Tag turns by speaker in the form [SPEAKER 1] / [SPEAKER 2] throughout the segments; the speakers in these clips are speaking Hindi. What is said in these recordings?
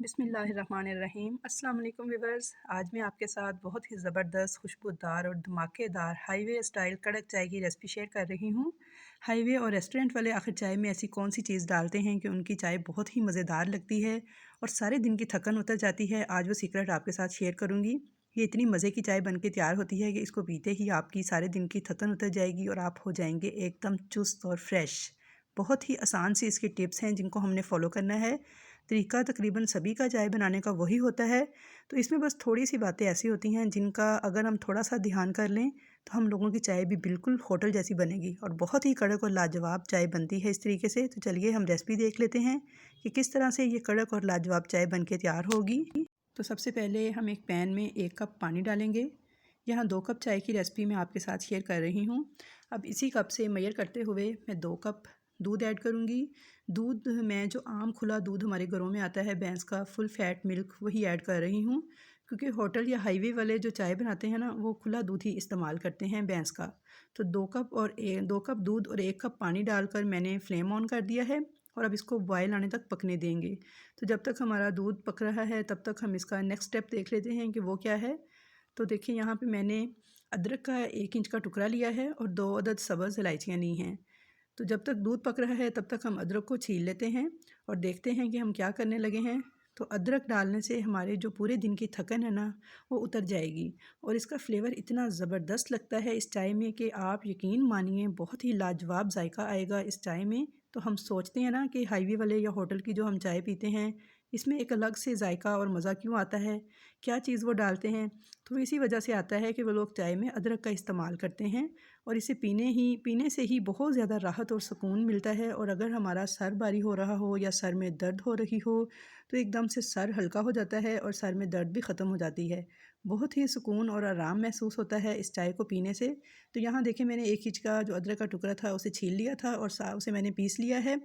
[SPEAKER 1] बिस्मिल्लाहिर्रहमानिर्रहीम। अस्सलाम वालेकुम व्यूअर्स, आज मैं आपके साथ बहुत ही ज़बरदस्त खुशबूदार और धमाकेदार हाईवे स्टाइल कड़क चाय की रेसिपी शेयर कर रही हूँ। हाईवे और रेस्टोरेंट वाले आखिर चाय में ऐसी कौन सी चीज़ डालते हैं कि उनकी चाय बहुत ही मज़ेदार लगती है और सारे दिन की थकन उतर जाती है। आज वो सीक्रेट आपके साथ शेयर करूँगी। ये इतनी मज़े की चाय बनके तैयार होती है कि इसको पीते ही आपकी सारे दिन की थकन उतर जाएगी और आप हो जाएंगे एकदम चुस्त और फ्रेश। बहुत ही आसान सी इसकी टिप्स हैं जिनको हमने फॉलो करना है। तरीका तकरीबन सभी का चाय बनाने का वही होता है, तो इसमें बस थोड़ी सी बातें ऐसी होती हैं जिनका अगर हम थोड़ा सा ध्यान कर लें तो हम लोगों की चाय भी बिल्कुल होटल जैसी बनेगी और बहुत ही कड़क और लाजवाब चाय बनती है इस तरीके से। तो चलिए हम रेसिपी देख लेते हैं कि किस तरह से ये कड़क और लाजवाब चाय बन के तैयार होगी। तो सबसे पहले हम एक पैन में 1 कप पानी डालेंगे। यहाँ 2 कप चाय की रेसिपी मैं आपके साथ शेयर कर रही हूँ। अब इसी कप से मेजर करते हुए मैं 2 कप दूध ऐड करूँगी। दूध मैं जो आम खुला दूध हमारे घरों में आता है भैंस का, फुल फैट मिल्क, वही ऐड कर रही हूँ, क्योंकि होटल या हाईवे वाले जो चाय बनाते हैं ना वो खुला दूध ही इस्तेमाल करते हैं भैंस का। तो 2 कप दूध और 1 कप पानी डालकर मैंने फ्लेम ऑन कर दिया है और अब इसको बॉयल आने तक पकने देंगे। तो जब तक हमारा दूध पक रहा है तब तक हम इसका नेक्स्ट स्टेप देख लेते हैं कि वो क्या है। तो देखिए यहाँ पे मैंने अदरक का 1 इंच का टुकड़ा लिया है और 2 अदद सब्ज़ इलायचियाँ ली हैं। तो जब तक दूध पक रहा है तब तक हम अदरक को छील लेते हैं और देखते हैं कि हम क्या करने लगे हैं। तो अदरक डालने से हमारे जो पूरे दिन की थकन है ना वो उतर जाएगी और इसका फ्लेवर इतना ज़बरदस्त लगता है इस चाय में कि आप यकीन मानिए बहुत ही लाजवाब जायका आएगा इस चाय में। तो हम सोचते हैं ना कि हाईवे वाले या होटल की जो हम चाय पीते हैं इसमें एक अलग से जायका और मज़ा क्यों आता है, क्या चीज़ वो डालते हैं। तो इसी वजह से आता है कि वो लोग चाय में अदरक का इस्तेमाल करते हैं और इसे पीने से ही बहुत ज़्यादा राहत और सुकून मिलता है। और अगर हमारा सर भारी हो रहा हो या सर में दर्द हो रही हो तो एकदम से सर हल्का हो जाता है और सर में दर्द भी ख़त्म हो जाती है। बहुत ही सुकून और आराम महसूस होता है इस चाय को पीने से। तो यहाँ देखिए मैंने 1 इंच का जो अदरक का टुकड़ा था उसे छील लिया था और उसे मैंने पीस लिया है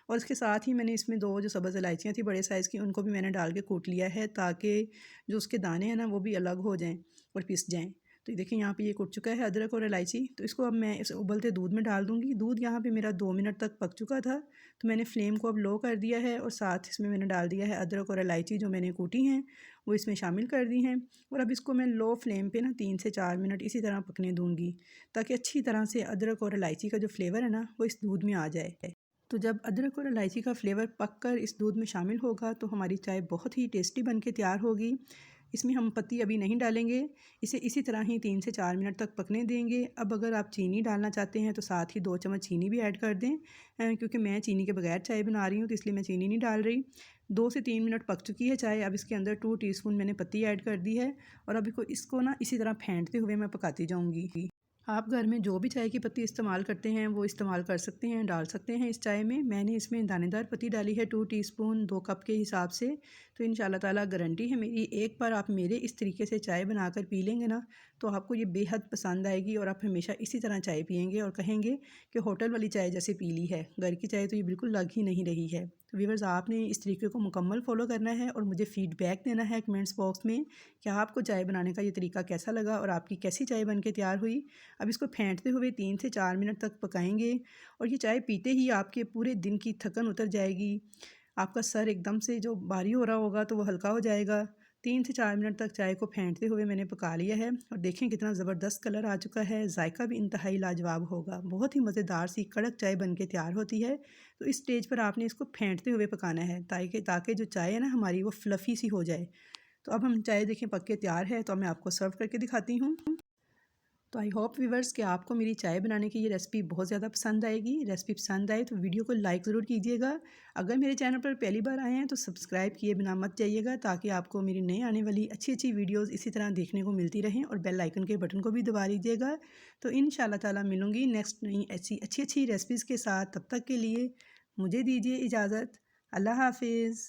[SPEAKER 1] और इसके साथ ही मैंने इसमें 2 जो सब्ज़ इलायचियाँ थी बड़े साइज़ की उनको भी मैंने डाल के कूट लिया है ताकि जो उसके दाने हैं ना वो भी अलग हो जाएँ और पिस जाएँ। तो देखिए यहाँ पे ये कुट चुका है अदरक और इलायची। तो इसको अब मैं इस उबलते दूध में डाल दूँगी। दूध यहाँ पे मेरा 2 मिनट तक पक चुका था, तो मैंने फ्लेम को अब लो कर दिया है और साथ इसमें मैंने डाल दिया है अदरक और इलायची जो मैंने कूटी हैं वो इसमें शामिल कर दी हैं। और अब इसको मैं लो फ्लेम पे ना 3 से 4 मिनट इसी तरह पकने दूँगी ताकि अच्छी तरह से अदरक और इलायची का जो फ्लेवर है ना वो इस दूध में आ जाए। तो जब अदरक और इलायची का फ्लेवर पककर इस दूध में शामिल होगा तो हमारी चाय बहुत ही टेस्टी बन के तैयार होगी। इसमें हम पत्ती अभी नहीं डालेंगे, इसे इसी तरह ही 3 से 4 मिनट तक पकने देंगे। अब अगर आप चीनी डालना चाहते हैं तो साथ ही 2 चम्मच चीनी भी ऐड कर दें, क्योंकि मैं चीनी के बगैर चाय बना रही हूँ तो इसलिए मैं चीनी नहीं डाल रही। 2 से 3 मिनट पक चुकी है चाय। अब इसके अंदर 2 टीस्पून मैंने पत्ती ऐड कर दी है और अभी इसको ना इसी तरह फेंटते हुए मैं पकाती जाऊँगी। आप घर में जो भी चाय की पत्ती इस्तेमाल करते हैं वो इस्तेमाल कर सकते हैं, डाल सकते हैं इस चाय में। मैंने इसमें दानेदार पत्ती डाली है 2 टीस्पून 2 कप के हिसाब से। तो इंशाल्लाह ताला गारंटी है मेरी, एक बार आप मेरे इस तरीके से चाय बनाकर पी लेंगे ना तो आपको ये बेहद पसंद आएगी और आप हमेशा इसी तरह चाय पियेंगे और कहेंगे कि होटल वाली चाय जैसे पी ली है। घर की चाय तो ये बिल्कुल लग ही नहीं रही है। तो व्यूअर्स आपने इस तरीके को मुकम्मल फ़ॉलो करना है और मुझे फ़ीडबैक देना है कमेंट्स बॉक्स में कि आपको चाय बनाने का ये तरीका कैसा लगा और आपकी कैसी चाय बन के तैयार हुई। अब इसको फेंटते हुए 3 से 4 मिनट तक पकाएंगे और ये चाय पीते ही आपके पूरे दिन की थकन उतर जाएगी। आपका सर एकदम से जो भारी हो रहा होगा तो वो हल्का हो जाएगा। 3 से 4 मिनट तक चाय को फेंटते हुए मैंने पका लिया है और देखें कितना ज़बरदस्त कलर आ चुका है। जायका भी इंतहाई लाजवाब होगा। बहुत ही मज़ेदार सी कड़क चाय बन के तैयार होती है। तो इस स्टेज पर आपने इसको फेंटते हुए पकाना है ताकि जो चाय है ना हमारी वो फ्लफ़ी सी हो जाए। तो अब हम चाय देखें पक के तैयार है, तो मैं आपको सर्व करके दिखाती हूँ। तो आई होप व्यूवर्स कि आपको मेरी चाय बनाने की ये रेसिपी बहुत ज़्यादा पसंद आएगी। रेसिपी पसंद आए तो वीडियो को लाइक ज़रूर कीजिएगा। अगर मेरे चैनल पर पहली बार आए हैं तो सब्सक्राइब किए बिना मत जाइएगा ताकि आपको मेरी नई आने वाली अच्छी अच्छी वीडियोस इसी तरह देखने को मिलती रहें और बेल आइकन के बटन को भी दबा लीजिएगा। तो इंशाल्लाह ताला मिलूँगी नेक्स्ट नई ऐसी अच्छी अच्छी रेसिपीज़ के साथ। तब तक के लिए मुझे दीजिए इजाज़त। अल्लाह हाफिज़।